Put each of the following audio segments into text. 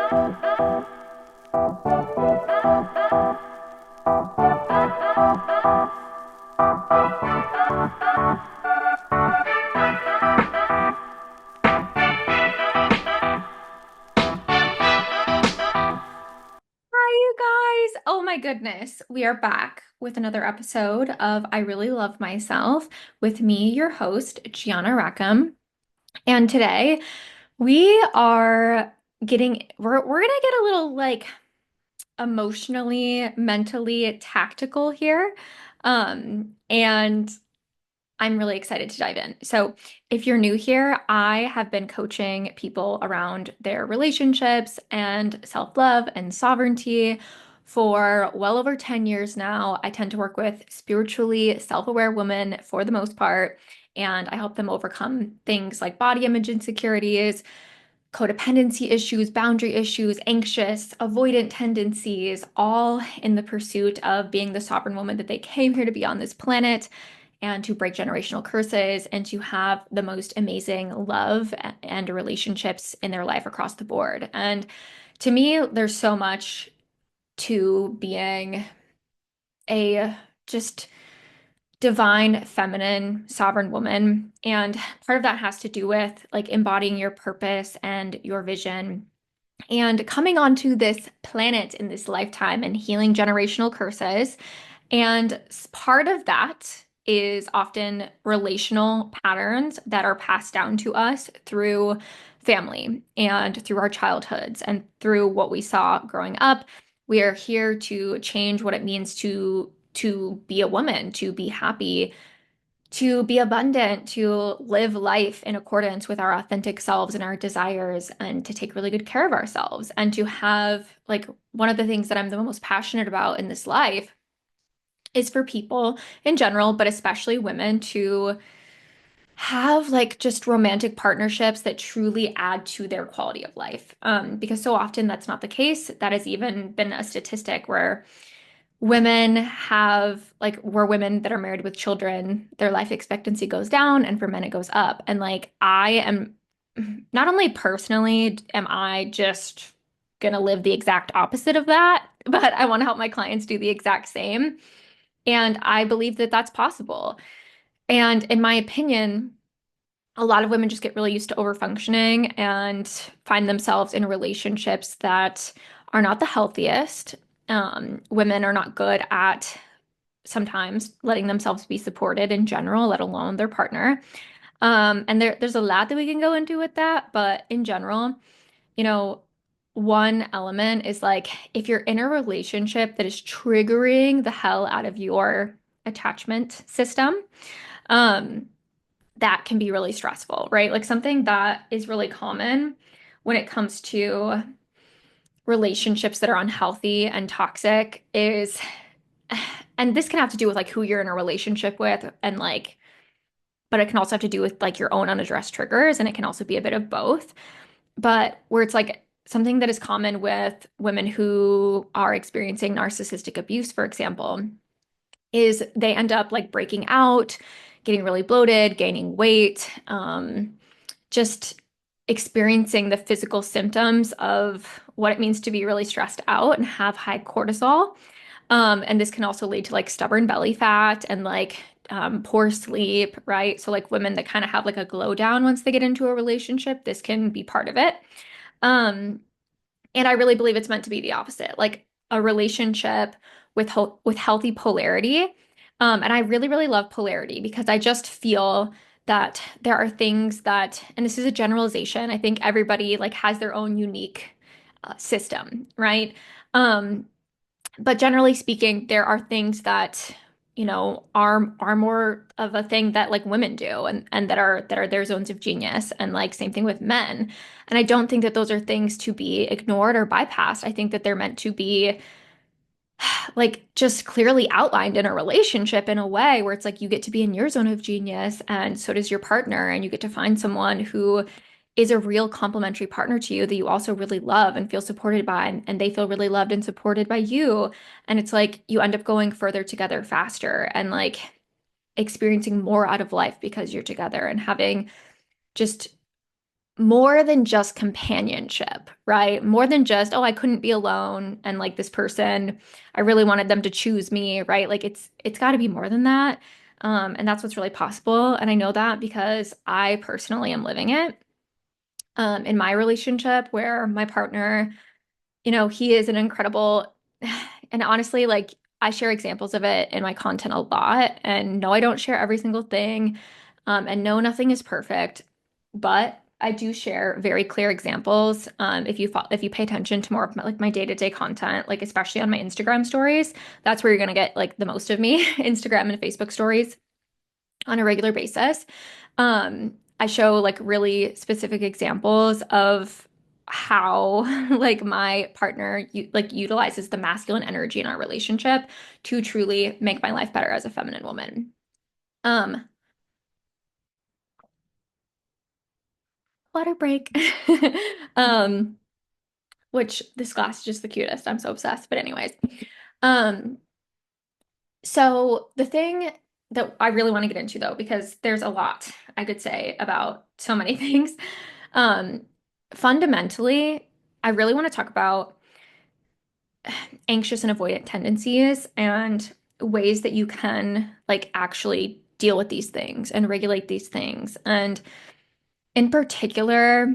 Hi, you guys. Oh my goodness. We are back with another episode of I Really Love Myself with me, your host, Gianna Rackham. And today we are we're gonna get a little like emotionally, mentally tactical here. And I'm really excited to dive in. So, if you're new here, I have been coaching people around their relationships and self-love and sovereignty for well over 10 years now. I tend to work with spiritually self-aware women for the most part, and I help them overcome things like body image insecurities, codependency issues, boundary issues, anxious, avoidant tendencies, all in the pursuit of being the sovereign woman that they came here to be on this planet and to break generational curses and to have the most amazing love and relationships in their life across the board. And to me, there's so much to being a just divine, feminine, sovereign woman. And part of that has to do with like embodying your purpose and your vision and coming onto this planet in this lifetime and healing generational curses. And part of that is often relational patterns that are passed down to us through family and through our childhoods and through what we saw growing up. We are here to change what it means to be a woman, to be happy, to be abundant, to live life in accordance with our authentic selves and our desires, and to take really good care of ourselves, and to have like one of the things that I'm the most passionate about in this life is for people in general, but especially women, to have like just romantic partnerships that truly add to their quality of life. Because so often that's not the case. That has even been a statistic where women have like where women that are married with children, their life expectancy goes down, and for men it goes up. And like I am not only personally am I just gonna live the exact opposite of that, but I want to help my clients do the exact same. And I believe that that's possible. And in my opinion, a lot of women just get really used to overfunctioning and find themselves in relationships that are not the healthiest. Women are not good at sometimes letting themselves be supported in general, let alone their partner. And there's a lot that we can go into with that, but in general, you know, one element is like if you're in a relationship that is triggering the hell out of your attachment system, um, that can be really stressful, right? Like something that is really common when it comes to relationships that are unhealthy and toxic is, and this can have to do with like who you're in a relationship with and like, but it can also have to do with like your own unaddressed triggers, and it can also be a bit of both. But where it's like something that is common with women who are experiencing narcissistic abuse, for example, is they end up like breaking out, getting really bloated, gaining weight, just experiencing the physical symptoms of what it means to be really stressed out and have high cortisol. And this can also lead to like stubborn belly fat and like poor sleep, right? So like women that kind of have like a glow down once they get into a relationship, this can be part of it. Um, and I really believe it's meant to be the opposite, like a relationship with healthy polarity. And I really, really love polarity because I just feel that there are things that, and this is a generalization, I think everybody like has their own unique system, right? Um, but generally speaking, there are things that, are more of a thing that like women do and that are their zones of genius. And like same thing with men. And I don't think that those are things to be ignored or bypassed. I think that they're meant to be like just clearly outlined in a relationship in a way where it's like you get to be in your zone of genius and so does your partner, and you get to find someone who is a real complementary partner to you that you also really love and feel supported by, and they feel really loved and supported by you. And it's like you end up going further together faster and like experiencing more out of life because you're together and having just more than just companionship, right? More than just, oh, I couldn't be alone and like this person, I really wanted them to choose me, right? Like it's got to be more than that. And that's what's really possible. And I know that because I personally am living it in my relationship where my partner, he is an incredible, and honestly, like I share examples of it in my content a lot. And no, I don't share every single thing. And no, nothing is perfect, but I do share very clear examples. If you pay attention to more of my, like my day-to-day content, like especially on my Instagram stories, that's where you're gonna get like the most of me, Instagram and Facebook stories on a regular basis. I show like really specific examples of how like my partner like utilizes the masculine energy in our relationship to truly make my life better as a feminine woman. Um, Water break. Um, which this glass is just the cutest. I'm so obsessed. But anyways, um, so the thing that I really want to get into though, because there's a lot I could say about so many things. Um, Fundamentally, I really want to talk about anxious and avoidant tendencies and ways that you can like actually deal with these things and regulate these things. And in particular,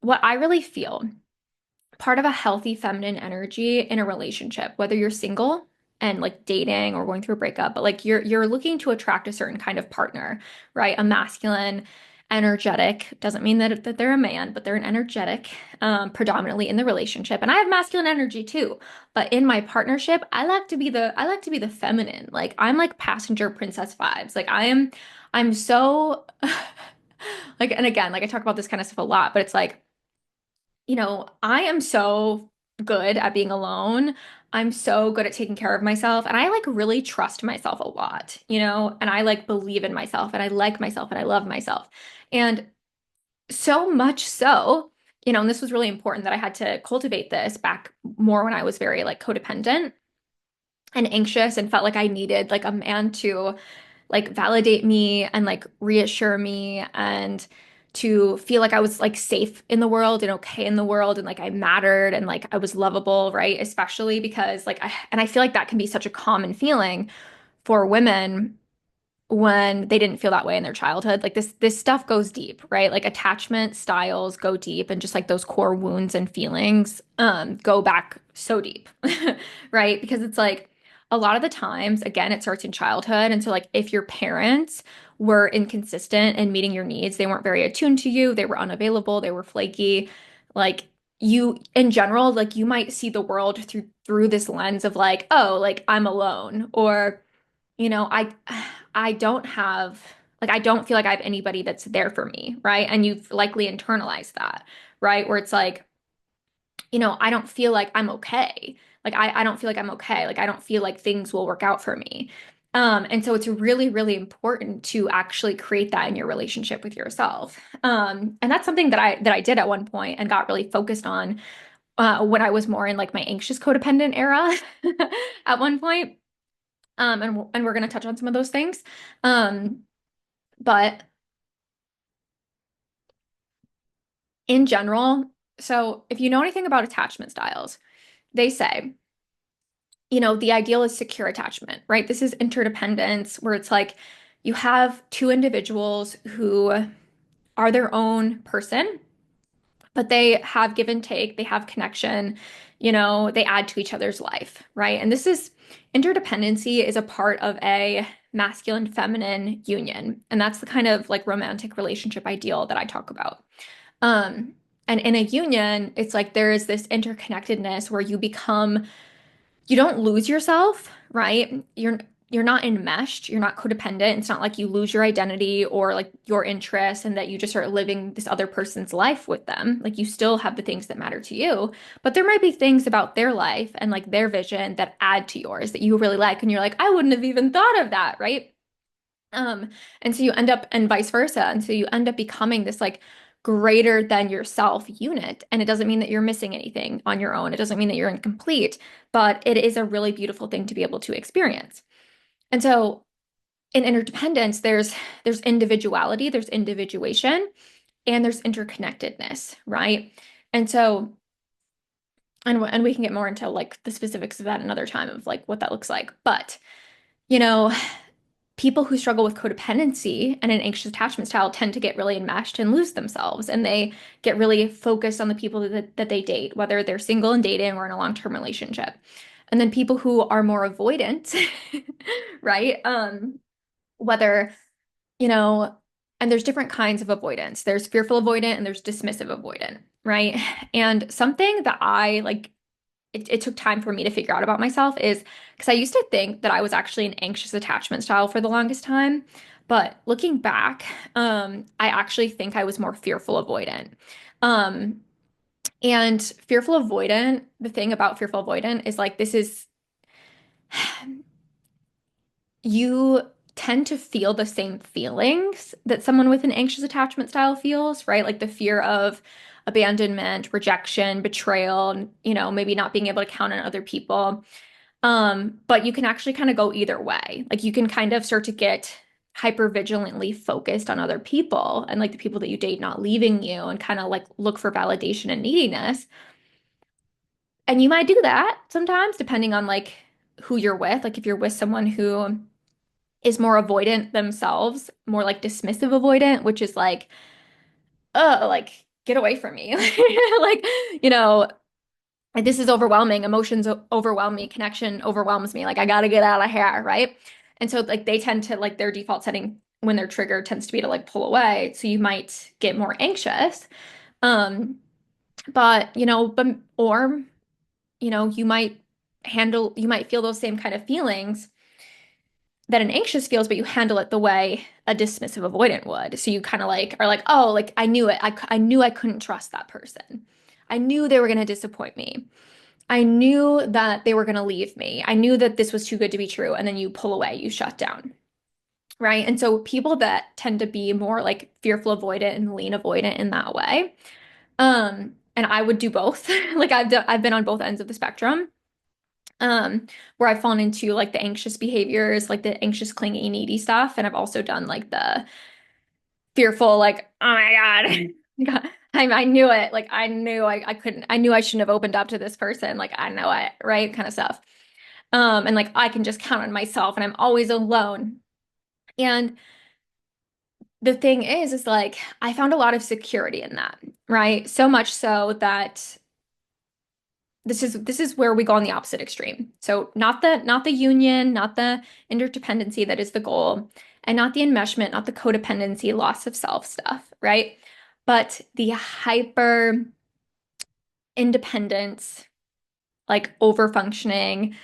what I really feel part of a healthy feminine energy in a relationship, whether you're single and like dating or going through a breakup, but like you're looking to attract a certain kind of partner, right? A masculine, energetic, doesn't mean that they're a man, but they're an energetic, predominantly in the relationship. And I have masculine energy too, but in my partnership, I like to be the feminine. Like I'm like passenger princess vibes. I'm so like, and again, like I talk about this kind of stuff a lot, but it's like I am so good at being alone. I'm so good at taking care of myself. And I like really trust myself a lot, and I like believe in myself and I like myself and I love myself. And so much so, and this was really important that I had to cultivate this back more when I was very like codependent and anxious and felt like I needed like a man to like validate me and like reassure me and to feel like I was like safe in the world and okay in the world and like I mattered and like I was lovable, right? Especially because and I feel like that can be such a common feeling for women when they didn't feel that way in their childhood. Like this stuff goes deep, right? Like attachment styles go deep and just like those core wounds and feelings go back so deep. Right? Because it's like a lot of the times, again, it starts in childhood. And so like if your parents were inconsistent in meeting your needs, they weren't very attuned to you, they were unavailable, they were flaky, like you in general, like you might see the world through this lens of like, oh, like I'm alone or you know, I I don't have like I don't feel like I have anybody that's there for me, right? And you've likely internalized that, right? Where it's like, I don't feel like I'm okay. Like I don't feel like I'm okay. Like I don't feel like things will work out for me. And so it's really, really important to actually create that in your relationship with yourself. And that's something that I did at one point and got really focused on when I was more in like my anxious codependent era at one point. And we're going to touch on some of those things. Um, but in general, so if you know anything about attachment styles, they say, the ideal is secure attachment, right? This is interdependence where it's like you have two individuals who are their own person, but they have give and take, they have connection, they add to each other's life, right? And this is interdependency is a part of a masculine feminine union. And that's the kind of like romantic relationship ideal that I talk about. Um, and in a union, it's like there is this interconnectedness where you don't lose yourself, right? You're not enmeshed, you're not codependent. It's not like you lose your identity or like your interests and that you just start living this other person's life with them. Like you still have the things that matter to you, but there might be things about their life and like their vision that add to yours that you really like and you're like, I wouldn't have even thought of that, right? Um, and so you end up, and vice versa. And so you end up becoming this like greater than yourself unit. And it doesn't mean that you're missing anything on your own. It doesn't mean that you're incomplete, but it is a really beautiful thing to be able to experience. And so in interdependence, there's individuality, there's individuation, and there's interconnectedness, right? And so, and we can get more into like the specifics of that another time of like what that looks like. But, you know, people who struggle with codependency and an anxious attachment style tend to get really enmeshed and lose themselves. And they get really focused on the people that they date, whether they're single and dating or in a long-term relationship. And then people who are more avoidant, right? Whether, you know, and there's different kinds of avoidance. There's fearful avoidant and there's dismissive avoidant, right? And something that I like it took time for me to figure out about myself is because I used to think that I was actually an anxious attachment style for the longest time. But looking back, I actually think I was more fearful avoidant. Um, and fearful avoidant, the thing about fearful avoidant is like this is you tend to feel the same feelings that someone with an anxious attachment style feels, right? Like the fear of abandonment, rejection, betrayal, and, maybe not being able to count on other people. But you can actually kind of go either way. Like you can kind of start to get hyper vigilantly focused on other people and like the people that you date not leaving you and kind of like look for validation and neediness. And you might do that sometimes depending on like who you're with. Like if you're with someone who is more avoidant themselves, more like dismissive avoidant, which is like get away from me. Like, you know, this is overwhelming. Emotions overwhelm me. Connection overwhelms me. Like I gotta get out of here, right? And so like they tend to like their default setting when they're triggered tends to be to like pull away. So you might get more anxious. Um, but or you might feel those same kind of feelings that an anxious feels, but you handle it the way a dismissive avoidant would. So you kind of like are like, oh, like I knew it. I knew I couldn't trust that person. I knew they were going to disappoint me. I knew that they were going to leave me. I knew that this was too good to be true. And then you pull away, you shut down. Right. And so people that tend to be more like fearful avoidant and lean avoidant in that way. And I would do both. Like I've been on both ends of the spectrum. Where I've fallen into like the anxious behaviors, like the anxious, clingy, needy stuff. And I've also done like the fearful, like, oh my God. God, I knew it. Like I knew I couldn't, I knew I shouldn't have opened up to this person. Like I know it, right? Kind of stuff. And like I can just count on myself and I'm always alone. And the thing is like I found a lot of security in that, right? So much so that this is where we go on the opposite extreme. So not the union, not the interdependency that is the goal, and not the enmeshment, not the codependency, loss of self stuff, right? But the hyper independence, like over functioning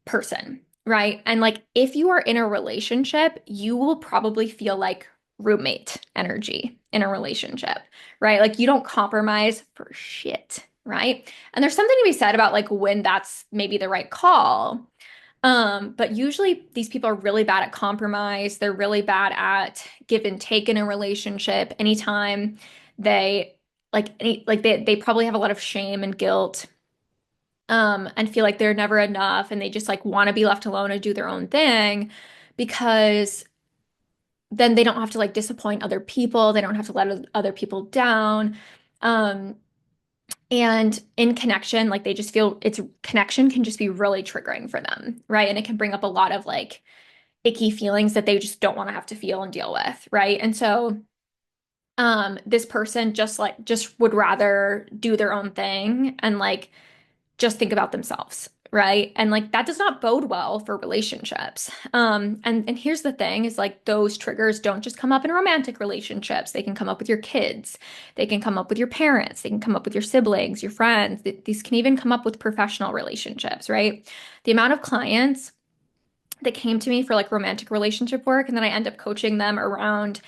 person, right? And like if you are in a relationship, you will probably feel like roommate energy in a relationship, right? Like you don't compromise for shit, right? And there's something to be said about like when that's maybe the right call. But usually these people are really bad at compromise. They're really bad at give and take in a relationship. Anytime they they probably have a lot of shame and guilt and feel like they're never enough and they just like want to be left alone and do their own thing because then they don't have to like disappoint other people. They don't have to let other people down. Um, and in connection, like they just feel it's connection can just be really triggering for them, right? And it can bring up a lot of like icky feelings that they just don't want to have to feel and deal with, right? And so this person just would rather do their own thing and like just think about themselves, right? And like that does not bode well for relationships. And here's the thing is like those triggers don't just come up in romantic relationships. They can come up with your kids. They can come up with your parents. They can come up with your siblings, your friends. These can even come up with professional relationships, right? The amount of clients that came to me for like romantic relationship work and then I end up coaching them around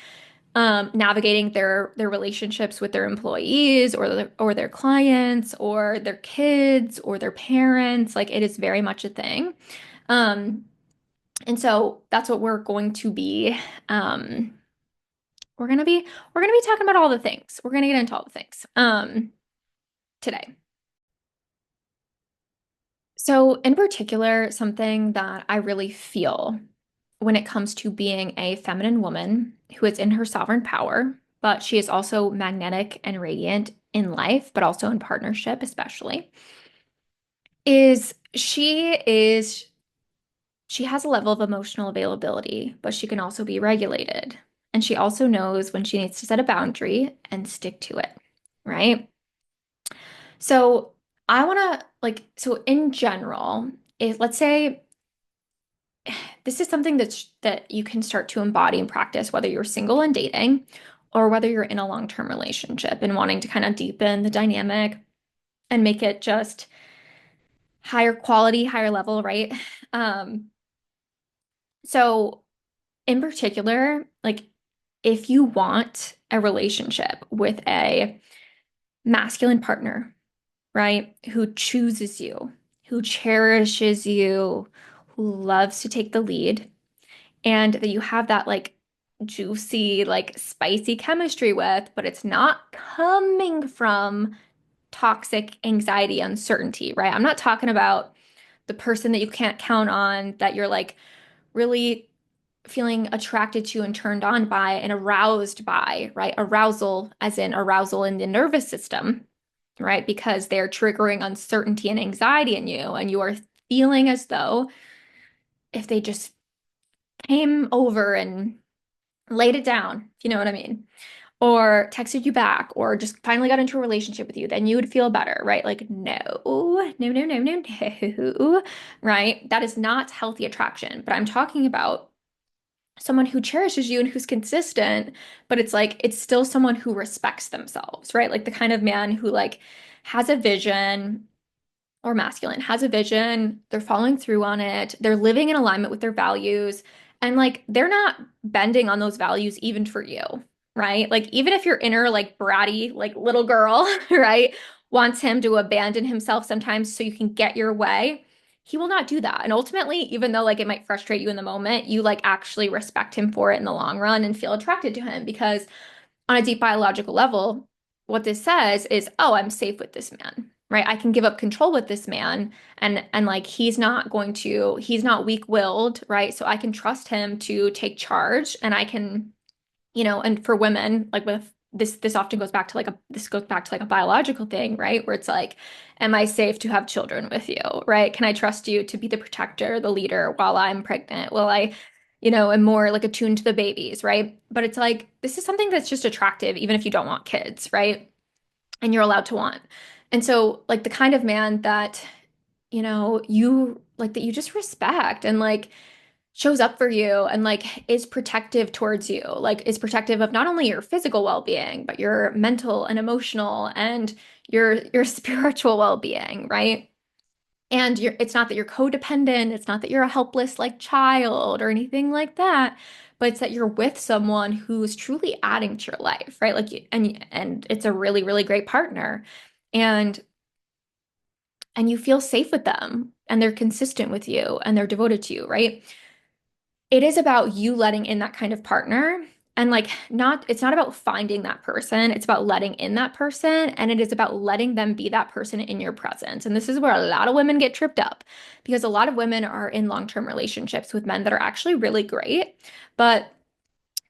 navigating their relationships with their employees or their clients or their kids or their parents. Like it is very much a thing. Um, and so that's what we're going to be. We're gonna be we're gonna be talking about all the things. We're gonna get into all the things today. So in particular, something that I really feel when it comes to being a feminine woman who is in her sovereign power, but she is also magnetic and radiant in life, but also in partnership, especially, is she has a level of emotional availability, but she can also be regulated. And she also knows when she needs to set a boundary and stick to it, right? So I want to so in general, if let's say this is something that you can start to embody and practice, whether you're single and dating or whether you're in a long-term relationship and wanting to kind of deepen the dynamic and make it just higher quality, higher level, right? Um, so in particular, like if you want a relationship with a masculine partner, right, who chooses you, who cherishes you, who loves to take the lead, and that you have that like juicy, like spicy chemistry with, but it's not coming from toxic anxiety, uncertainty, right? I'm not talking about the person that you can't count on, that you're like really feeling attracted to and turned on by and aroused by, right? Arousal, as in arousal in the nervous system, right? Because they're triggering uncertainty and anxiety in you, and you are feeling as though if they just came over and laid it down, if you know what I mean, or texted you back, or just finally got into a relationship with you, then you would feel better, right? Like, no, no, no, no, no, no, right? That is not healthy attraction. But I'm talking about someone who cherishes you and who's consistent, but it's like it's still someone who respects themselves, right? Like the kind of man who like has a vision, or masculine has a vision, they're following through on it, they're living in alignment with their values, and like they're not bending on those values even for you, right? Like even if your inner like bratty like little girl, right, wants him to abandon himself sometimes so you can get your way, he will not do that. And ultimately, even though like it might frustrate you in the moment, you like actually respect him for it in the long run and feel attracted to him because on a deep biological level, what this says is, oh, I'm safe with this man, right? I can give up control with this man, and like he's not weak-willed, right? So I can trust him to take charge, and I can, and for women, like with this often goes back to like this goes back to like a biological thing, right? Where it's like, am I safe to have children with you, right? Can I trust you to be the protector, the leader while I'm pregnant? Will I, am more like attuned to the babies, right? But it's like this is something that's just attractive, even if you don't want kids, right? And you're allowed to want. And so, like the kind of man that, you like that you just respect and like shows up for you and like is protective towards you, like is protective of not only your physical well-being, but your mental and emotional and your spiritual well-being, right? And it's not that you're codependent, it's not that you're a helpless like child or anything like that, but it's that you're with someone who's truly adding to your life, right? Like and it's a really, really great partner. And you feel safe with them and they're consistent with you and they're devoted to you, right? It is about you letting in that kind of partner, and like it's not about finding that person, it's about letting in that person, and it is about letting them be that person in your presence. And this is where a lot of women get tripped up because a lot of women are in long-term relationships with men that are actually really great, but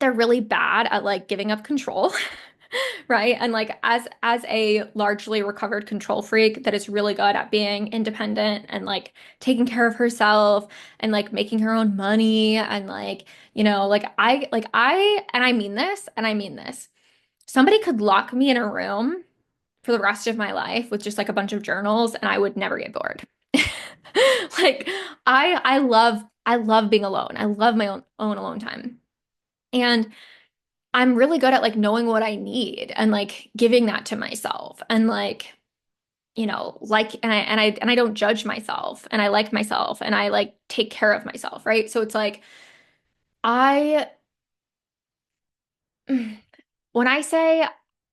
they're really bad at like giving up control. Right? And like as a largely recovered control freak that is really good at being independent and like taking care of herself and like making her own money and like, and I mean this and I mean this. Somebody could lock me in a room for the rest of my life with just like a bunch of journals and I would never get bored. Like I love being alone. I love my own alone time. And I'm really good at like knowing what I need and like giving that to myself and like, like and I don't judge myself and I like myself and I like take care of myself, right? So it's like I when I say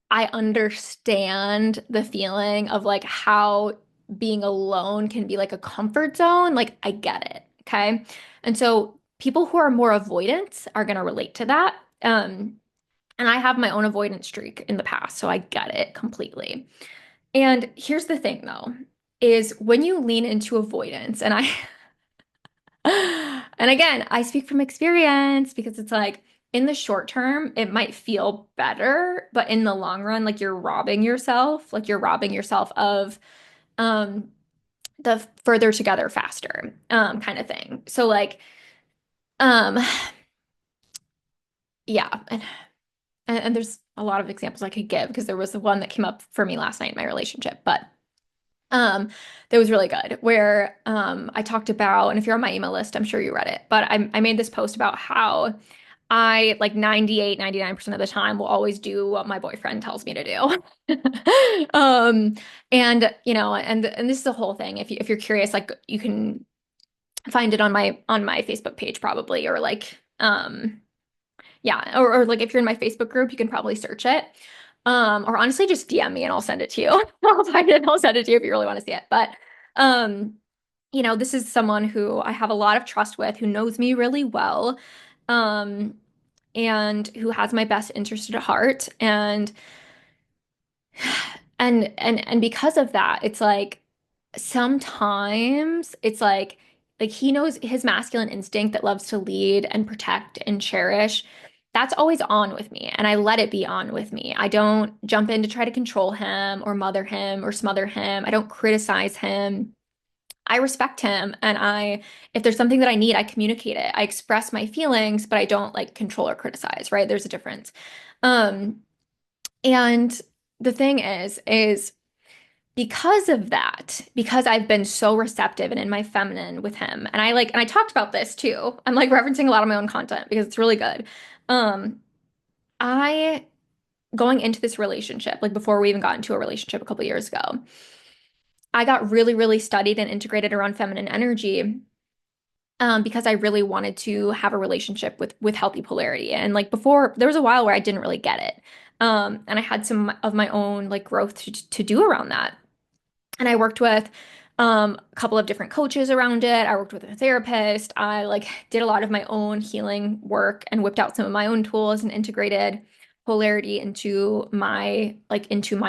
I understand the feeling of like how being alone can be like a comfort zone, like I get it, okay? And so people who are more avoidant are going to relate to that. And I have my own avoidance streak in the past, so I get it completely. And here's the thing though, is when you lean into avoidance, and I And again, I speak from experience because it's like in the short term, it might feel better, but in the long run, like you're robbing yourself of um the further together faster kind of thing. So like um yeah, and there's a lot of examples I could give because there was the one that came up for me last night in my relationship, but Um, that was really good where I talked about, and if you're on my email list, I'm sure you read it, but I made this post about how I like 98, 99% of the time will always do what my boyfriend tells me to do. And and this is the whole thing. If you're curious, like you can find it on my Facebook page probably, or like yeah, or like if you're in my Facebook group, you can probably search it. Or honestly, just DM me and I'll send it to you. I'll find it and I'll send it to you if you really want to see it. But um, this is someone who I have a lot of trust with, who knows me really well, um, and who has my best interest at heart. And because of that, it's like sometimes it's like he knows his masculine instinct that loves to lead and protect and cherish. That's always on with me, and I let it be on with me. I don't jump in to try to control him or mother him or smother him. I don't criticize him. I respect him, and if there's something that I need, I communicate it. I express my feelings, but I don't like control or criticize, right? There's a difference. Um, and the thing is because of that, because I've been so receptive and in my feminine with him, and I talked about this too. I'm like referencing a lot of my own content because it's really good. Um, I going into this relationship, like before we even got into a relationship a couple years ago, I got really, really studied and integrated around feminine energy. Because I really wanted to have a relationship with healthy polarity. And like before, there was a while where I didn't really get it. And I had some of my own like growth to do around that. And I worked with a couple of different coaches around it. I worked with a therapist. I like did a lot of my own healing work and whipped out some of my own tools and integrated polarity into my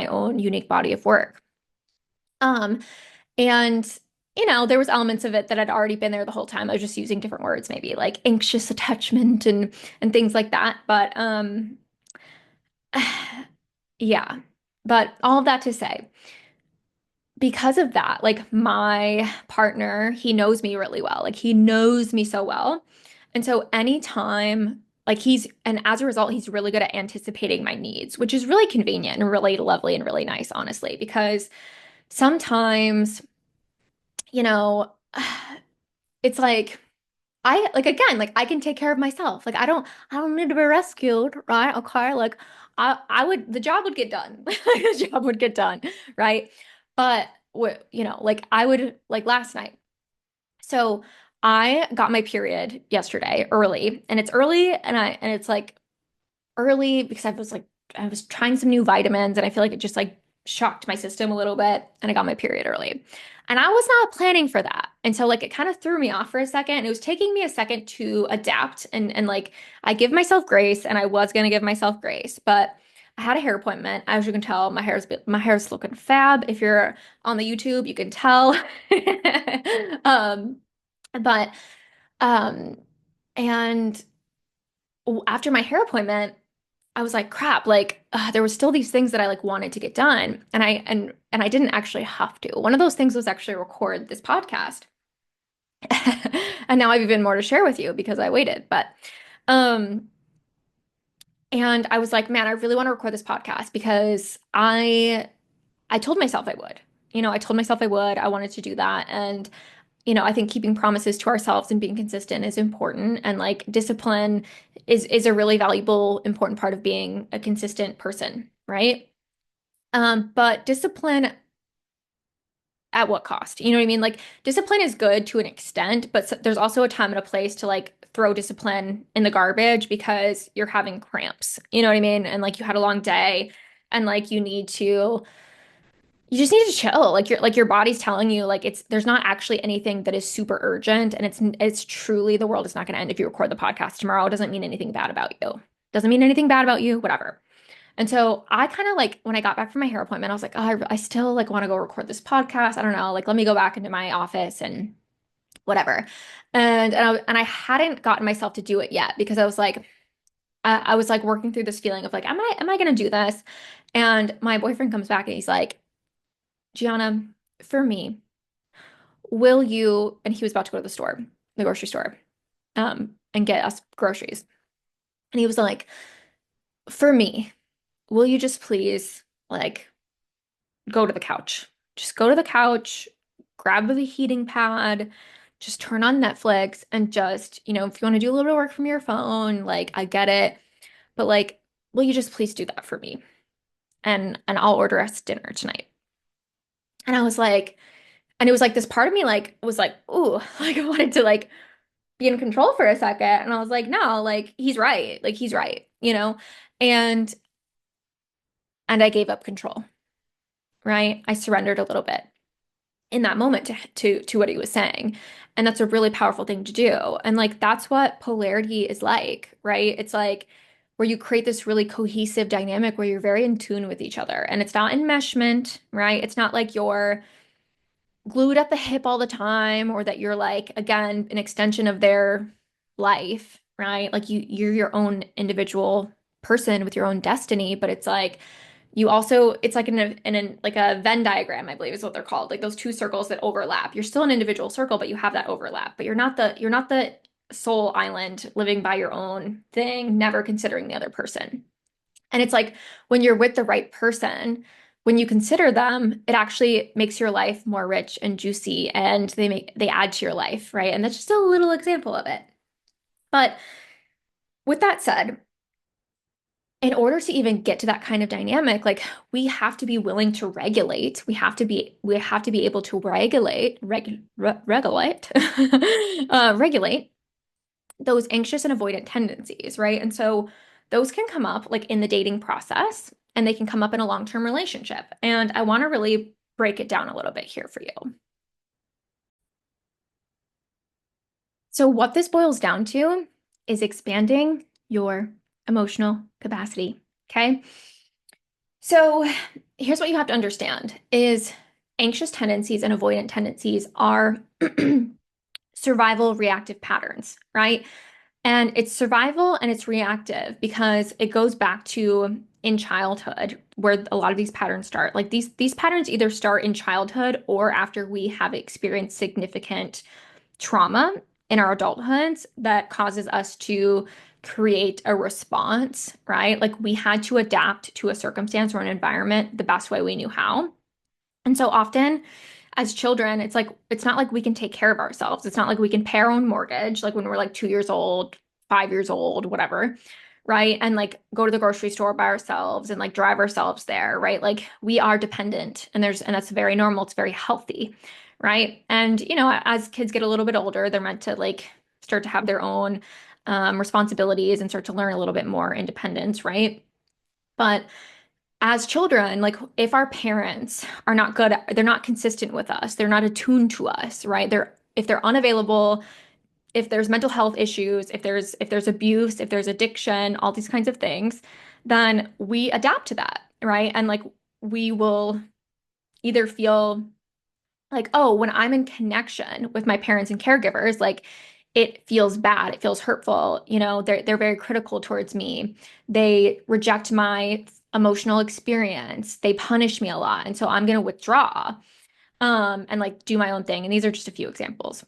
own unique body of work. Um, and there was elements of it that had already been there the whole time. I was just using different words, maybe like anxious attachment and things like that. But yeah. But all of that to say, because of that, like my partner, he knows me really well. Like he knows me so well. And so anytime and as a result, he's really good at anticipating my needs, which is really convenient and really lovely and really nice, honestly, because sometimes, you know, it's like I like again, like I can take care of myself. Like I don't need to be rescued, right? Okay. Like I would the job would get done. The job would get done, right? But like I would like last night. So I got my period yesterday early, and it's early and it's like early because I was trying some new vitamins and I feel like it just like shocked my system a little bit and I got my period early. And I was not planning for that. And so like it kind of threw me off for a second. And it was taking me a second to adapt and like I give myself grace and I was gonna give myself grace, but I had a hair appointment. As you can tell, my hair's looking fab. If you're on the YouTube, you can tell. Um, but um and after my hair appointment, I was like, crap, like there was still these things that I like wanted to get done. And I didn't actually have to. One of those things was actually record this podcast. And now I've even more to share with you because I waited. But um and I was like, man, I really want to record this podcast because I told myself I would. I told myself I would. I wanted to do that. And I think keeping promises to ourselves and being consistent is important. And like discipline is a really valuable, important part of being a consistent person, right? But discipline at what cost? You know what I mean? Like discipline is good to an extent, but there's also a time and a place to like throw discipline in the garbage because you're having cramps. You know what I mean? And like you had a long day and like you just need to chill. Like your body's telling you like there's not actually anything that is super urgent and it's truly the world is not going to end if you record the podcast tomorrow. It doesn't mean anything bad about you. Doesn't mean anything bad about you, whatever. And so I kind of like when I got back from my hair appointment, I was like, oh, I still like want to go record this podcast. I don't know. Like let me go back into my office and whatever. And I hadn't gotten myself to do it yet because I was like working through this feeling of like, am I gonna do this? And my boyfriend comes back and he's like, Gianna, for me, will you, and he was about to go to the store, the grocery store, and get us groceries. And he was like, for me, will you just please like go to the couch? Just go to the couch, grab the heating pad, just turn on Netflix and just, if you want to do a little bit of work from your phone, like I get it, but like, will you just please do that for me? And I'll order us dinner tonight. And I was like, and it was like this part of me like was like, ooh, like I wanted to like be in control for a second. And I was like, no, like he's right. Like he's right, And and I gave up control, right? I surrendered a little bit in that moment to what he was saying. And that's a really powerful thing to do. And like that's what polarity is like, right? It's like where you create this really cohesive dynamic where you're very in tune with each other. And it's not enmeshment, right? It's not like you're glued at the hip all the time or that you're like again an extension of their life, right? Like you're your own individual person with your own destiny, but it's like you also it's like in like a Venn diagram, I believe is what they're called, like those two circles that overlap. You're still an individual circle, but you have that overlap, but you're not the soul island living by your own thing, never considering the other person. And it's like when you're with the right person, when you consider them, it actually makes your life more rich and juicy and they add to your life, right? And that's just a little example of it. But with that said, in order to even get to that kind of dynamic, like we have to be willing to regulate. We have to be able to regulate regulate those anxious and avoidant tendencies, right? And so those can come up like in the dating process and they can come up in a long-term relationship. And I want to really break it down a little bit here for you. So what this boils down to is expanding your emotional capacity, okay? So here's what you have to understand is anxious tendencies and avoidant tendencies are survival reactive patterns, right? And it's survival and it's reactive because it goes back to in childhood where a lot of these patterns start. Like these patterns either start in childhood or after we have experienced significant trauma in our adulthoods that causes us to create a response, right? Like we had to adapt to a circumstance or an environment the best way we knew how. And so often as children, it's like it's not like we can take care of ourselves. It's not like we can pay our own mortgage, like when we're like 2 years old, 5 years old, whatever, right? And like go to the grocery store by ourselves and like drive ourselves there, right? Like we are dependent and that's very normal. It's very healthy, right? And as kids get a little bit older, they're meant to like start to have their own responsibilities and start to learn a little bit more independence, right? But as children, like if our parents are not good, they're not consistent with us, they're not attuned to us, right? If they're unavailable, if there's mental health issues, if there's abuse, if there's addiction, all these kinds of things, then we adapt to that, right? And like we will either feel like, oh, when I'm in connection with my parents and caregivers, like it feels bad, it feels hurtful, they're very critical towards me. They reject my emotional experience. They punish me a lot. And so I'm going to withdraw and like do my own thing. And these are just a few examples.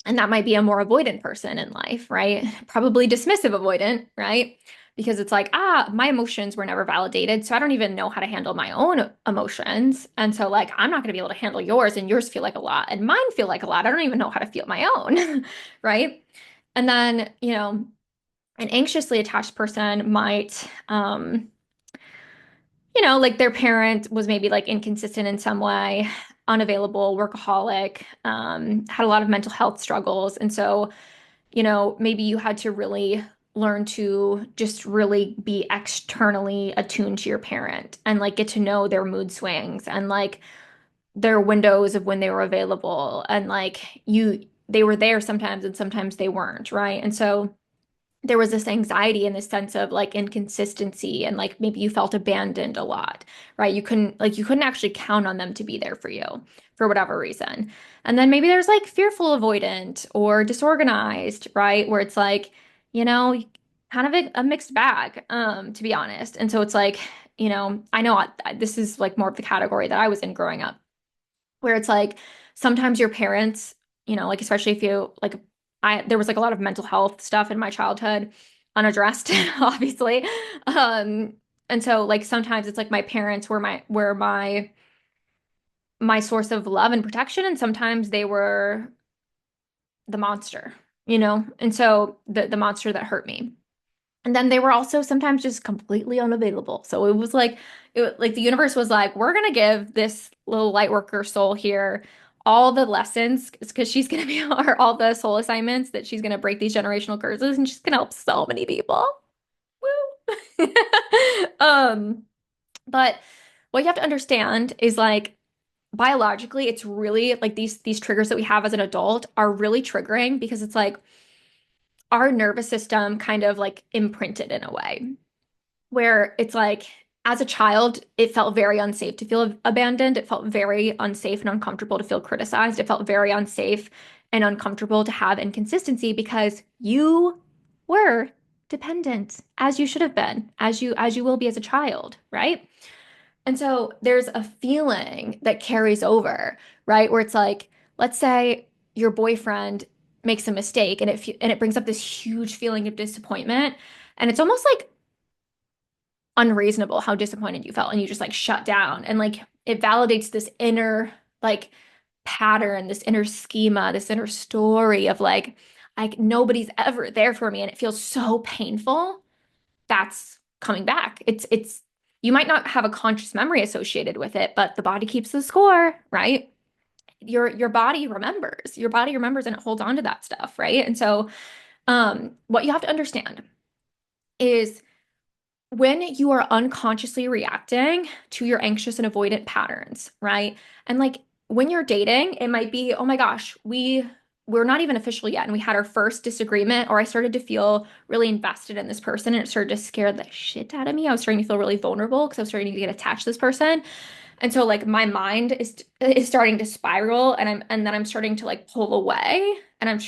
And that might be a more avoidant person in life, right? Probably dismissive avoidant, right? Because it's like, my emotions were never validated. So I don't even know how to handle my own emotions. And so, like, I'm not going to be able to handle yours, and yours feel like a lot, and mine feel like a lot. I don't even know how to feel my own, right? And then, an anxiously attached person might, like their parent was maybe like inconsistent in some way, unavailable, workaholic, had a lot of mental health struggles. And so, maybe you had to really learn to just really be externally attuned to your parent and like get to know their mood swings and like their windows of when they were available and like they were there sometimes and sometimes they weren't, right? And so there was this anxiety and this sense of like inconsistency and like maybe you felt abandoned a lot, right? You couldn't actually count on them to be there for you for whatever reason. And then maybe there's like fearful avoidant or disorganized, right? Where it's like, you know, kind of a mixed bag, to be honest. And so it's like, I know this is like more of the category that I was in growing up where it's like sometimes your parents, like especially if you like there was like a lot of mental health stuff in my childhood unaddressed, obviously. Um, and so like sometimes it's like my parents were my source of love and protection, and sometimes they were the monster, and so the monster that hurt me. And then they were also sometimes just completely unavailable. So it was like like the universe was like, we're gonna give this little light worker soul here all the lessons because she's gonna be all the soul assignments that she's gonna break these generational curses and she's gonna help so many people. Woo. Um, but what you have to understand is like biologically, it's really like these triggers that we have as an adult are really triggering because it's like our nervous system kind of like imprinted in a way where it's like as a child, it felt very unsafe to feel abandoned. It felt very unsafe and uncomfortable to feel criticized. It felt very unsafe and uncomfortable to have inconsistency because you were dependent as you should have been, as you will be as a child, right? And so there's a feeling that carries over, right? Where it's like, let's say your boyfriend makes a mistake and it brings up this huge feeling of disappointment. And it's almost like unreasonable how disappointed you felt and you just like shut down and like it validates this inner like pattern, this inner schema, this inner story of like nobody's ever there for me and it feels so painful. That's coming back. It's you might not have a conscious memory associated with it, but the body keeps the score, right? Your body remembers. Your body remembers and it holds on to that stuff, right? And so what you have to understand is when you are unconsciously reacting to your anxious and avoidant patterns, right? And like when you're dating, it might be, oh my gosh, we're not even official yet, and we had our first disagreement, or I started to feel really invested in this person, and it started to scare the shit out of me. I was starting to feel really vulnerable because I was starting to get attached to this person, and so like my mind is starting to spiral, and then I'm starting to like pull away, and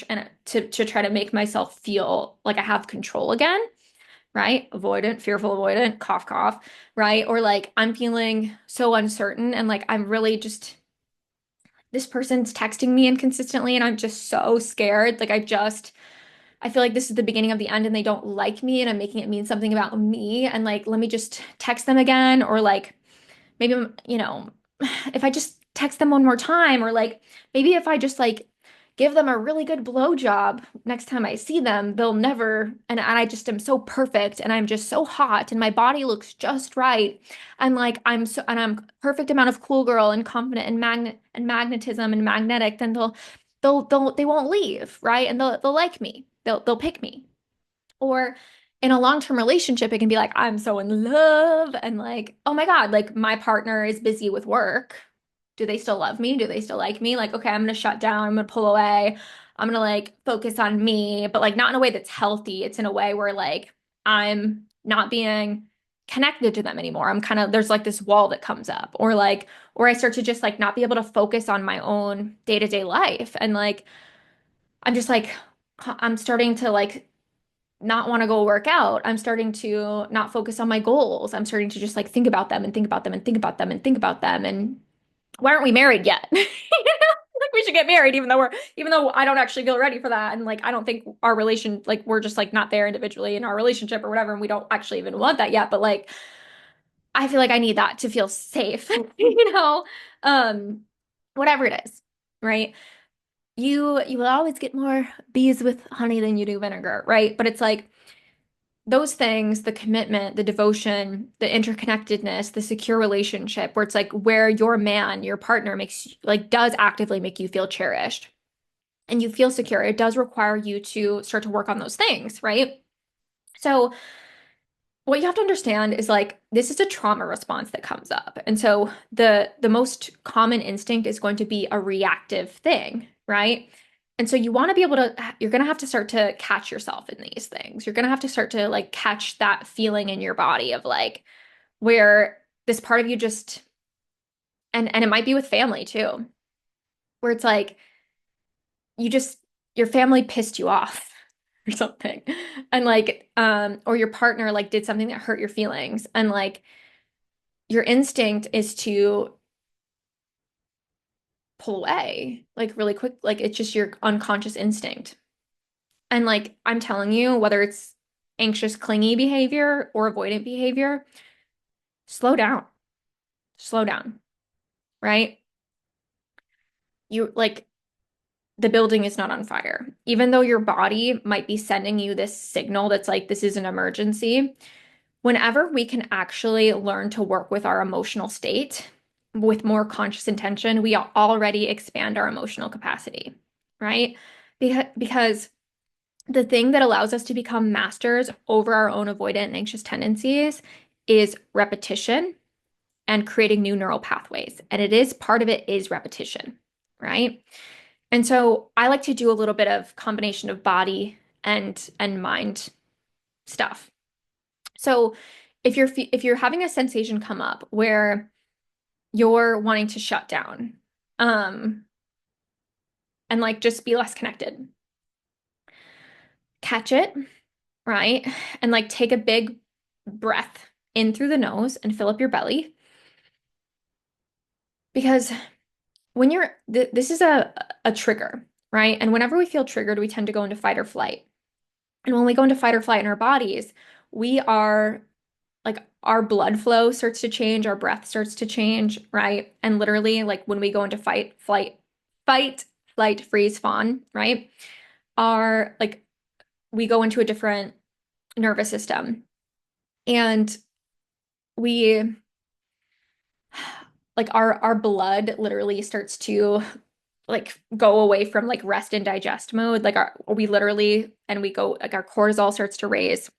to try to make myself feel like I have control again, right? Avoidant, fearful avoidant, cough, cough, right? Or like I'm feeling so uncertain and like I'm really just, this person's texting me inconsistently and I'm just so scared. I feel like this is the beginning of the end and they don't like me and I'm making it mean something about me. And like, let me just text them again. Or like, maybe, if I just text them one more time, or like maybe if I just like give them a really good blowjob next time I see them, they'll never, and I just am so perfect and I'm just so hot and my body looks just right. And like I'm perfect amount of cool girl and confident and magnetism and magnetic, then they won't leave, right? And they'll like me. They'll pick me. Or in a long-term relationship, it can be like, I'm so in love and like, oh my God, like my partner is busy with work. Do they still love me? Do they still like me? Like, okay, I'm gonna shut down, I'm gonna pull away, I'm gonna like focus on me, but like not in a way that's healthy. It's in a way where like I'm not being connected to them anymore. I'm kind of, there's like this wall that comes up, or like, or I start to just like not be able to focus on my own day-to-day life. And like, I'm just like, I'm starting to like not want to go work out. I'm starting to not focus on my goals. I'm starting to just like think about them and think about them and think about them and think about them. And why aren't we married yet? Like we should get married, even though I don't actually feel ready for that. And like I don't think our relation, like we're just like not there individually in our relationship or whatever, and we don't actually even want that yet. But like I feel like I need that to feel safe, you know? Um, whatever it is, right? You will always get more bees with honey than you do vinegar, right? But it's like those things, the commitment, the devotion, the interconnectedness, the secure relationship, where it's like where your man, your partner makes like does actively make you feel cherished and you feel secure, it does require you to start to work on those things, right? So what you have to understand is like this is a trauma response that comes up. And so the most common instinct is going to be a reactive thing, right? And so you want to be able to, you're going to have to start to catch yourself in these things. You're going to have to start to like catch that feeling in your body of like where this part of you just, and it might be with family too, where it's like you just, your family pissed you off or something. And like, or your partner like did something that hurt your feelings. And like your instinct is to pull away like really quick. Like it's just your unconscious instinct. And like I'm telling you, whether it's anxious, clingy behavior or avoidant behavior, slow down, slow down, right? You like the building is not on fire. Even though your body might be sending you this signal that's like, this is an emergency, whenever we can actually learn to work with our emotional state with more conscious intention, we already expand our emotional capacity, right? Because the thing that allows us to become masters over our own avoidant and anxious tendencies is repetition and creating new neural pathways. And it is part of it is repetition, right? And so I like to do a little bit of combination of body and mind stuff. So if you're having a sensation come up where you're wanting to shut down, um, and like just be less connected, catch it, right? And like take a big breath in through the nose and fill up your belly. Because when you're this is a trigger, right? And whenever we feel triggered, we tend to go into fight or flight. And when we go into fight or flight in our bodies, we are like our blood flow starts to change, our breath starts to change, right? And literally, like when we go into fight, flight, freeze, fawn, right? Our like we go into a different nervous system. And we like our blood literally starts to like go away from like rest and digest mode. Like we literally and we go like our cortisol starts to raise.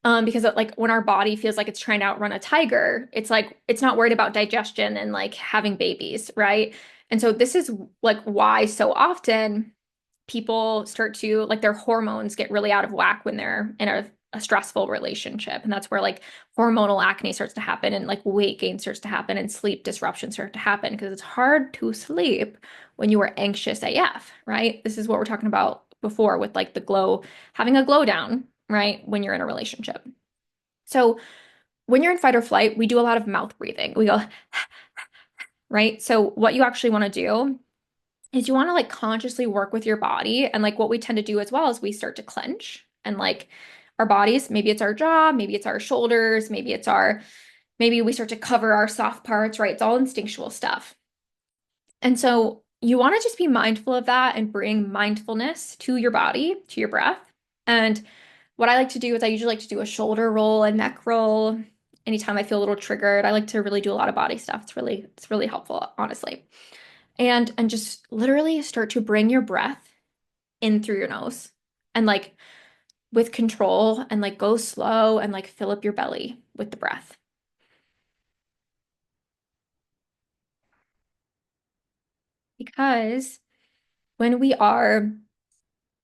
Because like when our body feels like it's trying to outrun a tiger, it's like it's not worried about digestion and like having babies, right? And so this is like why so often people start to like their hormones get really out of whack when they're in a stressful relationship. And that's where like hormonal acne starts to happen and like weight gain starts to happen and sleep disruptions start to happen because it's hard to sleep when you are anxious AF, right? This is what we're talking about before with like the glow, having a glow down, right? When you're in a relationship. So when you're in fight or flight, we do a lot of mouth breathing. We go, right? So what you actually want to do is you want to like consciously work with your body. And like what we tend to do as well is we start to clench and like our bodies, maybe it's our jaw, maybe it's our shoulders, maybe we start to cover our soft parts, right? It's all instinctual stuff. And so you want to just be mindful of that and bring mindfulness to your body, to your breath. And what I like to do is I usually like to do a shoulder roll and neck roll. Anytime I feel a little triggered, I like to really do a lot of body stuff. It's really helpful, honestly. And just literally start to bring your breath in through your nose and like with control and like go slow and like fill up your belly with the breath. Because when we are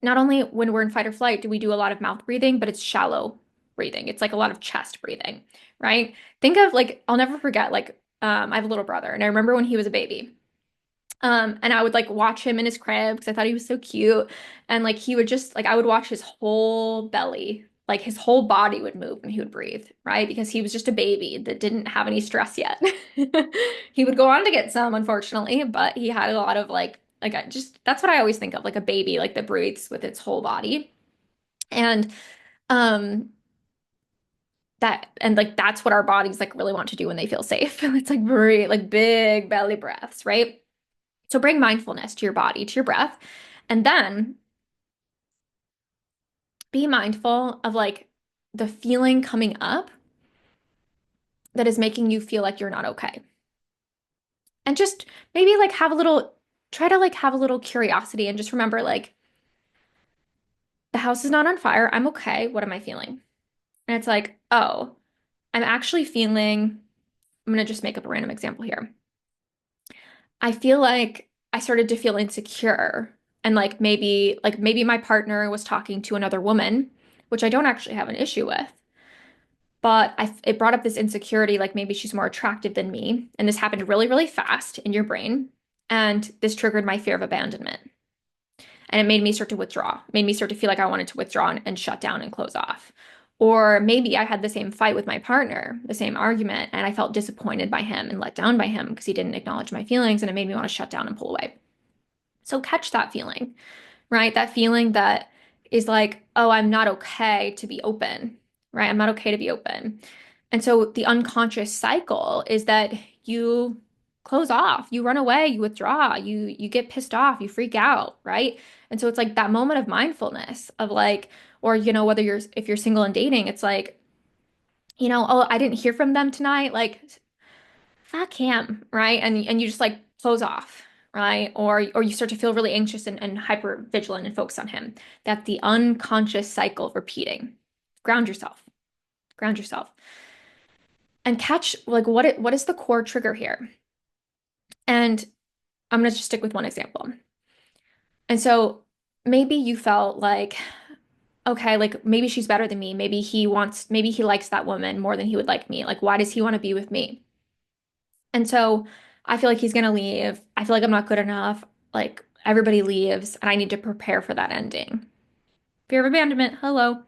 not only when we're in fight or flight do we do a lot of mouth breathing, but it's shallow breathing. It's like a lot of chest breathing, right? Think of like I'll never forget like I have a little brother and I remember when he was a baby. And I would like watch him in his crib because I thought he was so cute. And like he would just like I would watch his whole belly, like his whole body would move when he would breathe, right? Because he was just a baby that didn't have any stress yet. He would go on to get some, unfortunately, but he had a lot of like I just that's what I always think of, like a baby, like that breathes with its whole body. And um that and like that's what our bodies like really want to do when they feel safe. It's like breathe, like big belly breaths, right? So bring mindfulness to your body, to your breath, and then be mindful of like the feeling coming up that is making you feel like you're not okay. And just maybe like try to like have a little curiosity and just remember like the house is not on fire. I'm okay. What am I feeling? And it's like, oh, I'm actually feeling, I'm going to just make up a random example here. I feel like I started to feel insecure And like maybe my partner was talking to another woman, which I don't actually have an issue with. But it brought up this insecurity, like maybe she's more attractive than me. And this happened really, really fast in your brain. And this triggered my fear of abandonment. And it made me start to withdraw, made me start to feel like I wanted to withdraw and shut down and close off. Or maybe I had the same fight with my partner, the same argument, and I felt disappointed by him and let down by him because he didn't acknowledge my feelings and it made me want to shut down and pull away. So catch that feeling, right? That feeling that is like, oh, I'm not okay to be open, right? I'm not okay to be open. And so the unconscious cycle is that you close off, you run away, you withdraw, you get pissed off, you freak out, right? And so it's like that moment of mindfulness of like, or whether you're if you're single and dating, it's like, oh, I didn't hear from them tonight, like fuck him, right? And you just like close off, right? Or you start to feel really anxious and hyper vigilant and focus on him. That's the unconscious cycle repeating. Ground yourself. Ground yourself. And catch like what is the core trigger here? And I'm gonna just stick with one example. And so maybe you felt like, okay, like maybe she's better than me. Maybe he likes that woman more than he would like me. Like, why does he want to be with me? And so I feel like he's gonna leave. I feel like I'm not good enough. Like everybody leaves, and I need to prepare for that ending. Fear of abandonment. Hello.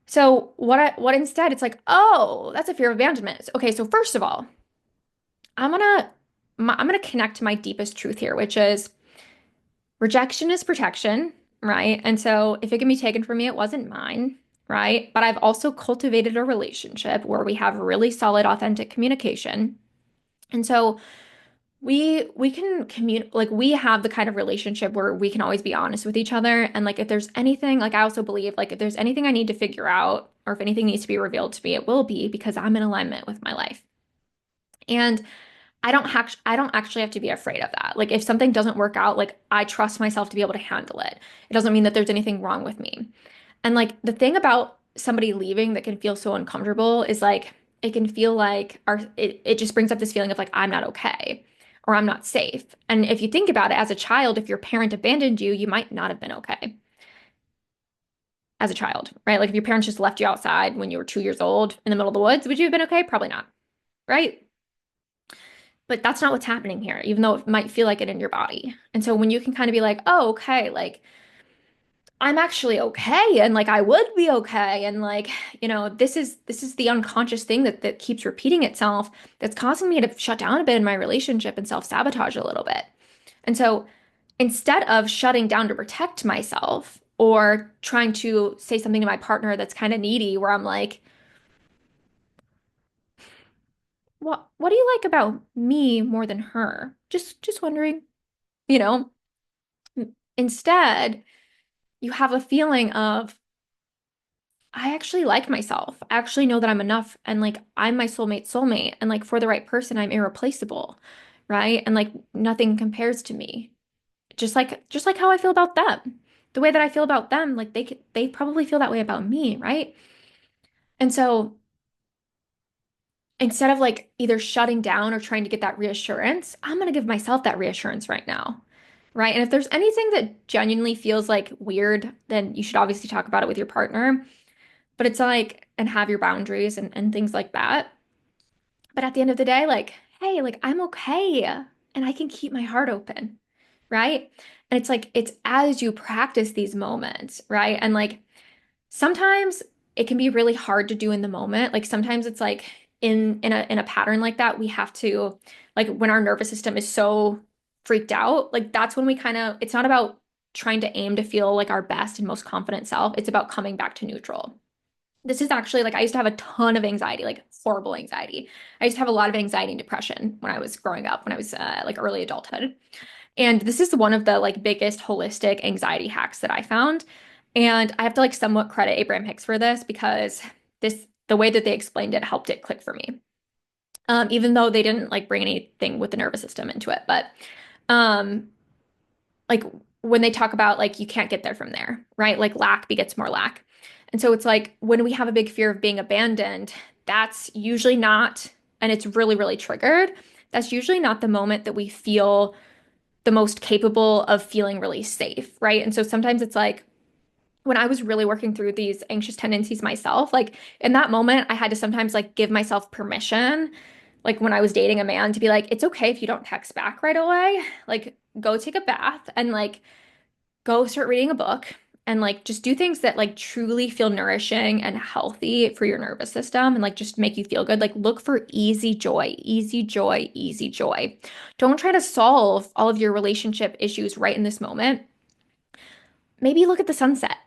So what instead? It's like, oh, that's a fear of abandonment. Okay, so first of all, I'm gonna I'm gonna connect to my deepest truth here, which is rejection is protection, right? And so if it can be taken from me, it wasn't mine, right? But I've also cultivated a relationship where we have really solid, authentic communication. And so we can communicate, like we have the kind of relationship where we can always be honest with each other. And like if there's anything, like I also believe, like if there's anything I need to figure out or if anything needs to be revealed to me, it will be because I'm in alignment with my life. And I don't actually have to be afraid of that. Like if something doesn't work out, like I trust myself to be able to handle it. It doesn't mean that there's anything wrong with me. And like the thing about somebody leaving that can feel so uncomfortable is like it can feel like it just brings up this feeling of like I'm not okay or I'm not safe. And if you think about it as a child, if your parent abandoned you, you might not have been okay as a child, right? Like if your parents just left you outside when you were 2 years old in the middle of the woods, would you have been okay? Probably not, right? But that's not what's happening here, even though it might feel like it in your body. And so when you can kind of be like, oh, okay, like I'm actually okay and like I would be okay and like this is the unconscious thing that keeps repeating itself that's causing me to shut down a bit in my relationship and self-sabotage a little bit. And so instead of shutting down to protect myself or trying to say something to my partner that's kind of needy where I'm like, what do you like about me more than her? Just wondering, you know. Instead, you have a feeling of I actually like myself. I actually know that I'm enough and like I'm my soulmate and like for the right person I'm irreplaceable, right? And like nothing compares to me. Just like how I feel about them. The way that I feel about them, like they probably feel that way about me, right? And so instead of like either shutting down or trying to get that reassurance, I'm going to give myself that reassurance right now. Right? And if there's anything that genuinely feels like weird, then you should obviously talk about it with your partner. But it's like, and have your boundaries and things like that. But at the end of the day, like, hey, like I'm okay and I can keep my heart open, right? And it's like, it's as you practice these moments, right? And like sometimes it can be really hard to do in the moment. Like sometimes it's like in a pattern like that, we have to like when our nervous system is so freaked out, like that's when we kind of, it's not about trying to aim to feel like our best and most confident self. It's about coming back to neutral. This is actually like I used to have a ton of anxiety, like horrible anxiety. I used to have a lot of anxiety and depression when I was growing up, when I was like early adulthood. And this is one of the like biggest holistic anxiety hacks that I found. And I have to like somewhat credit Abraham Hicks for this because the way that they explained it helped it click for me. Even though they didn't like bring anything with the nervous system into it. But um, like when they talk about like you can't get there from there, right? Like lack begets more lack. And so it's like when we have a big fear of being abandoned, that's usually not, and it's really, really triggered. That's usually not the moment that we feel the most capable of feeling really safe, right? And so sometimes it's like when I was really working through these anxious tendencies myself, like in that moment, I had to sometimes like give myself permission, like when I was dating a man, to be like, it's okay if you don't text back right away. Like, go take a bath and like go start reading a book and like just do things that like truly feel nourishing and healthy for your nervous system and like just make you feel good. Like, look for easy joy, easy joy, easy joy. Don't try to solve all of your relationship issues right in this moment. Maybe look at the sunset,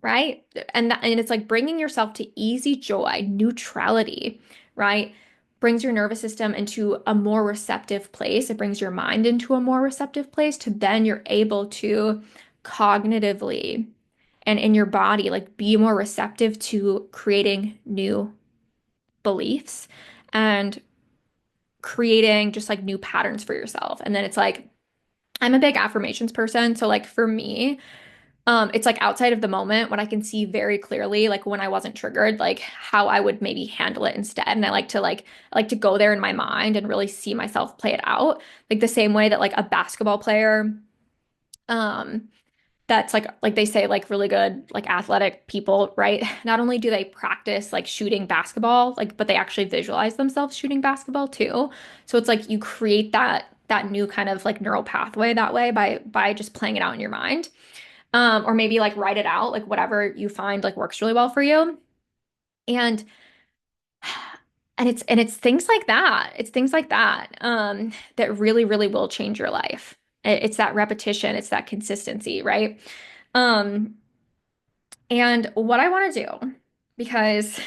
right? And it's like bringing yourself to easy joy, neutrality, right? Brings your nervous system into a more receptive place. It brings your mind into a more receptive place to then you're able to cognitively and in your body like be more receptive to creating new beliefs and creating just like new patterns for yourself. And then it's like I'm a big affirmations person, so like for me, it's like outside of the moment when I can see very clearly, like when I wasn't triggered, like how I would maybe handle it instead. And I like to go there in my mind and really see myself play it out. Like the same way that like a basketball player, um, that's like they say like really good like athletic people, right? Not only do they practice like shooting basketball, like but they actually visualize themselves shooting basketball too. So it's like you create that new kind of like neural pathway that way by just playing it out in your mind. Or maybe like write it out, like whatever you find like works really well for you. And it's things like that. It's things like that that really, really will change your life. It's that repetition, it's that consistency, right? Um, and what I want to do, because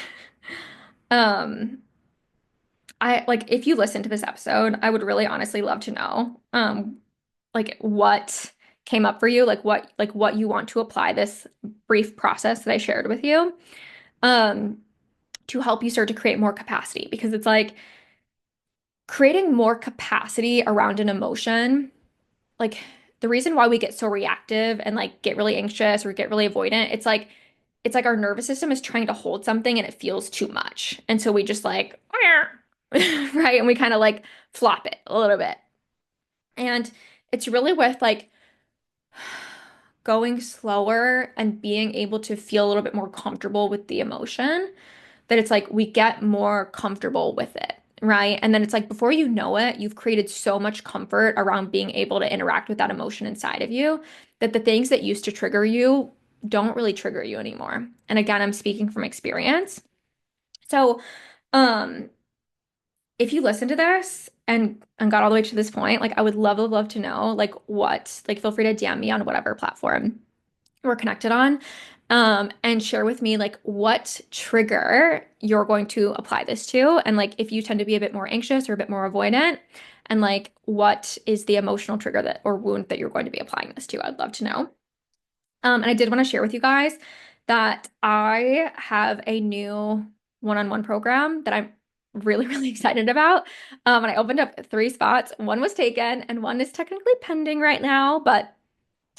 um I like if you listen to this episode, I would really honestly love to know like what came up for you, like what you want to apply this brief process that I shared with you. Um, to help you start to create more capacity because it's like creating more capacity around an emotion. Like the reason why we get so reactive and like get really anxious or get really avoidant, it's like our nervous system is trying to hold something and it feels too much. And so we just like right? And we kind of like flop it a little bit. And it's really with like going slower and being able to feel a little bit more comfortable with the emotion that it's like we get more comfortable with it, right? And then it's like before you know it, you've created so much comfort around being able to interact with that emotion inside of you that the things that used to trigger you don't really trigger you anymore. And again, I'm speaking from experience. So, um, if you listen to this and got all the way to this point, like I would love, love, love to know like what, like feel free to DM me on whatever platform we're connected on, and share with me like what trigger you're going to apply this to, and like if you tend to be a bit more anxious or a bit more avoidant, and like what is the emotional trigger that or wound that you're going to be applying this to. I'd love to know. And I did want to share with you guys that I have a new one-on-one program that I'm really, really excited about. And I opened up 3 spots. One was taken, and one is technically pending right now,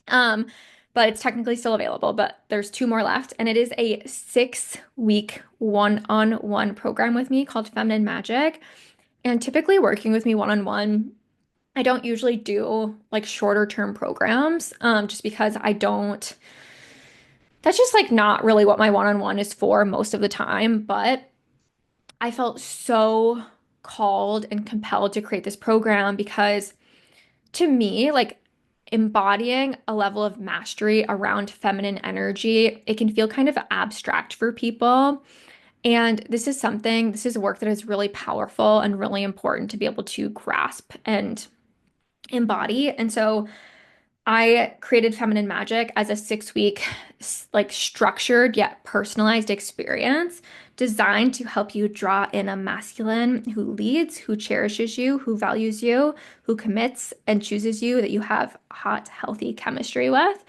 um, but it's technically still available, but there's 2 more left. And it is a 6-week one-on-one program with me called Feminine Magic. And typically working with me one-on-one, I don't usually do like shorter term programs, just because that's just like not really what my one-on-one is for most of the time. But I felt so called and compelled to create this program because to me, like embodying a level of mastery around feminine energy, it can feel kind of abstract for people. And this is work that is really powerful and really important to be able to grasp and embody. And so I created Feminine Magic as a 6-week, like structured yet personalized experience designed to help you draw in a masculine who leads, who cherishes you, who values you, who commits and chooses you, that you have hot, healthy chemistry with.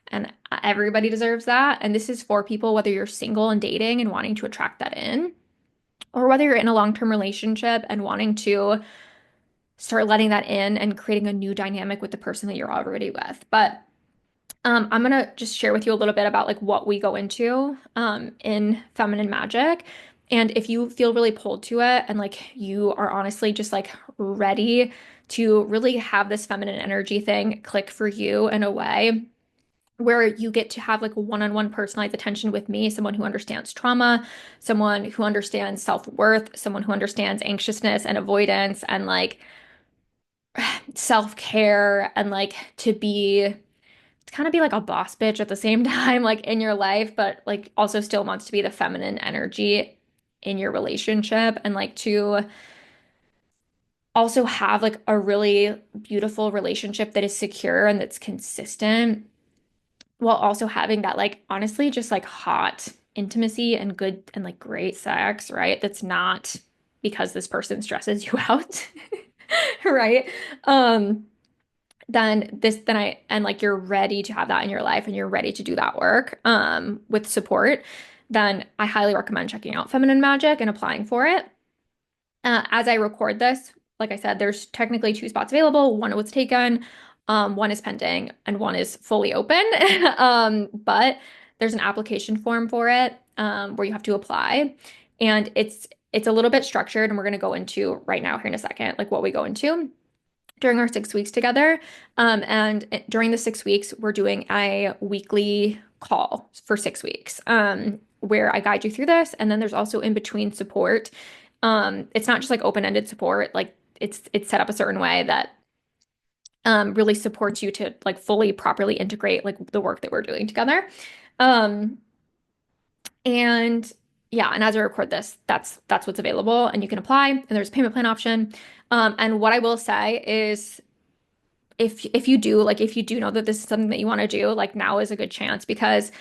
And everybody deserves that. And this is for people, whether you're single and dating and wanting to attract that in, or whether you're in a long-term relationship and wanting to start letting that in and creating a new dynamic with the person that you're already with. But I'm gonna just share with you a little bit about like what we go into in Feminine Magic. And if you feel really pulled to it and like you are honestly just like ready to really have this feminine energy thing click for you in a way where you get to have like a one-on-one personalized attention with me, someone who understands trauma, someone who understands self-worth, someone who understands anxiousness and avoidance and like self-care and like to kind of be like a boss bitch at the same time, like in your life, but like also still wants to be the feminine energy in your relationship and like to also have like a really beautiful relationship that is secure and that's consistent while also having that like honestly just like hot intimacy and good and like great sex, right? That's not because this person stresses you out, right? Um, then I and like you're ready to have that in your life and you're ready to do that work with support, then I highly recommend checking out Feminine Magic and applying for it. As I record this, like I said, there's technically two spots available. One was taken, one is pending, and one is fully open. But there's an application form for it where you have to apply, and it's a little bit structured, and we're going to go into right now here in a second, like what we go into during our 6 weeks together. And during the 6 weeks, we're doing a weekly call for 6 weeks, where I guide you through this. And then there's also in between support. It's not just like open-ended support, like it's set up a certain way that really supports you to like fully properly integrate like the work that we're doing together. Um, and yeah, and as I record this, that's what's available, and you can apply, and there's a payment plan option. And what I will say is if you do know that this is something that you want to do, like now is a good chance because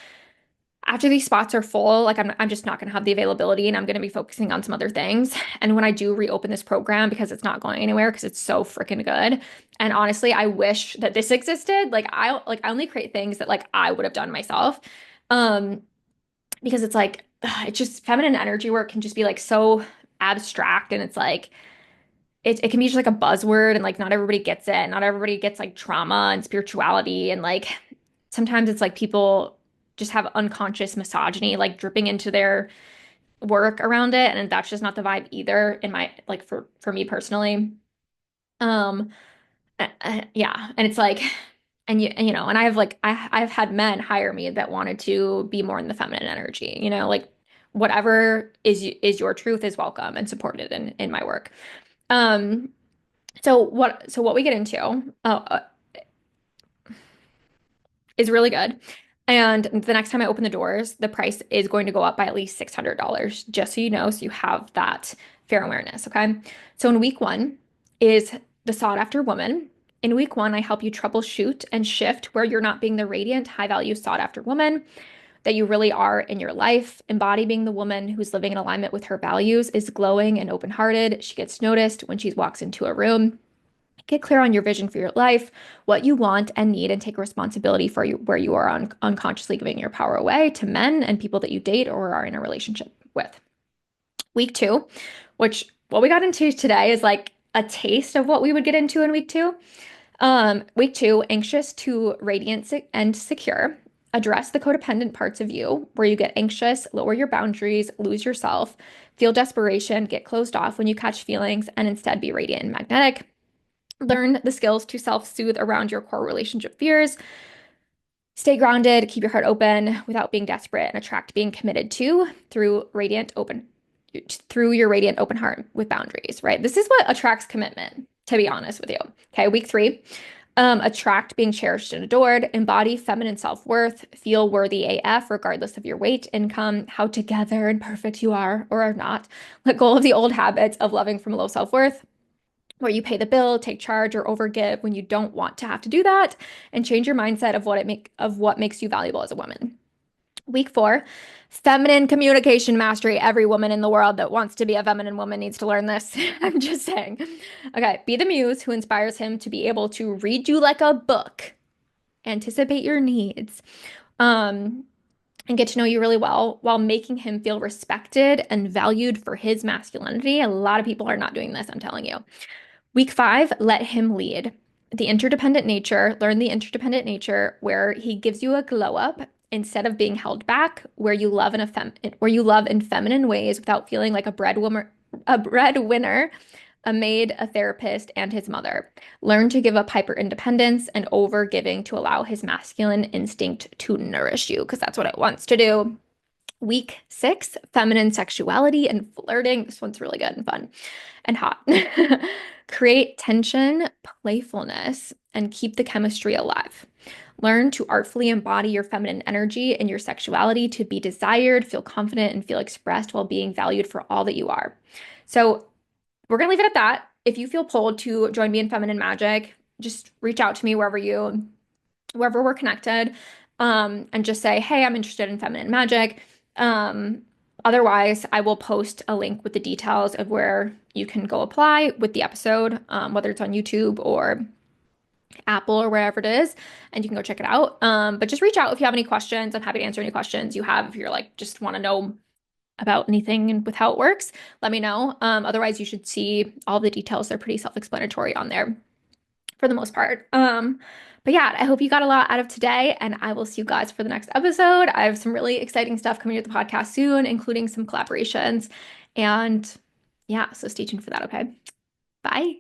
after these spots are full, like I'm just not going to have the availability and I'm going to be focusing on some other things. And when I do reopen this program because it's not going anywhere because it's so freaking good. And honestly, I wish that this existed. I only create things that like I would have done myself. Um because it's like it's just feminine energy work can just be like so abstract and it's like it can be just like a buzzword and like not everybody gets it. Not everybody gets like trauma and spirituality and like sometimes it's like people just have unconscious misogyny like dripping into their work around it and that's just not the vibe either in my like for me personally. Um yeah, and it's like and you know, and I've had men hire me that wanted to be more in the feminine energy, you know, like whatever is your truth is welcome and supported in my work. Um so what we get into is really good. And the next time I open the doors, the price is going to go up by at least $600, just so you know, so you have that fair awareness, okay? So in week one is the sought after woman. In week one, I help you troubleshoot and shift where you're not being the radiant, high value, sought after woman that you really are in your life. Embody being the woman who's living in alignment with her values, is glowing and open hearted. She gets noticed when she walks into a room. Get clear on your vision for your life, what you want and need, and take responsibility for you where you are unconsciously giving your power away to men and people that you date or are in a relationship with. Week two, which what we got into today is like a taste of what we would get into in week two. Week two, anxious to radiant and secure. Address the codependent parts of you where you get anxious, lower your boundaries, lose yourself, feel desperation, get closed off when you catch feelings, and instead be radiant and magnetic. Learn the skills to self-soothe around your core relationship fears. Stay grounded, keep your heart open without being desperate, and attract being committed to through your radiant open heart with boundaries, right? This is what attracts commitment, to be honest with you. Okay, week three. Attract being cherished and adored, embody feminine self-worth, feel worthy AF regardless of your weight, income, how together and perfect you are or are not. Let go of the old habits of loving from low self-worth where you pay the bill, take charge, or overgive when you don't want to have to do that, and change your mindset of what makes you valuable as a woman. Week four, feminine communication mastery. Every woman in the world that wants to be a feminine woman needs to learn this. I'm just saying. Okay, be the muse who inspires him to be able to read you like a book, anticipate your needs, um, and get to know you really well while making him feel respected and valued for his masculinity. A lot of people are not doing this, I'm telling you. Week five, let him lead. The interdependent nature, learn the interdependent nature where he gives you a glow up instead of being held back, where you love in feminine ways without feeling like a breadwinner a maid, a therapist, and his mother. Learn to give up hyper independence and over giving to allow his masculine instinct to nourish you, because that's what it wants to do. Week 6, feminine sexuality and flirting. This one's really good and fun and hot. Create tension, playfulness, and keep the chemistry alive. Learn to artfully embody your feminine energy and your sexuality to be desired, feel confident, and feel expressed while being valued for all that you are. So, we're going to leave it at that. If you feel pulled to join me in Feminine Magic, just reach out to me wherever we're connected, and just say, hey, I'm interested in feminine magic. Um, Otherwise, I will post a link with the details of where you can go apply with the episode, whether it's on YouTube or Apple or wherever it is, and you can go check it out. But just reach out if you have any questions. I'm happy to answer any questions you have. If you're like, just want to know about anything and with how it works, let me know. Otherwise, you should see all the details. They're pretty self-explanatory on there for the most part. But yeah, I hope you got a lot out of today, and I will see you guys for the next episode. I have some really exciting stuff coming to the podcast soon, including some collaborations. And yeah, so stay tuned for that, okay? Bye.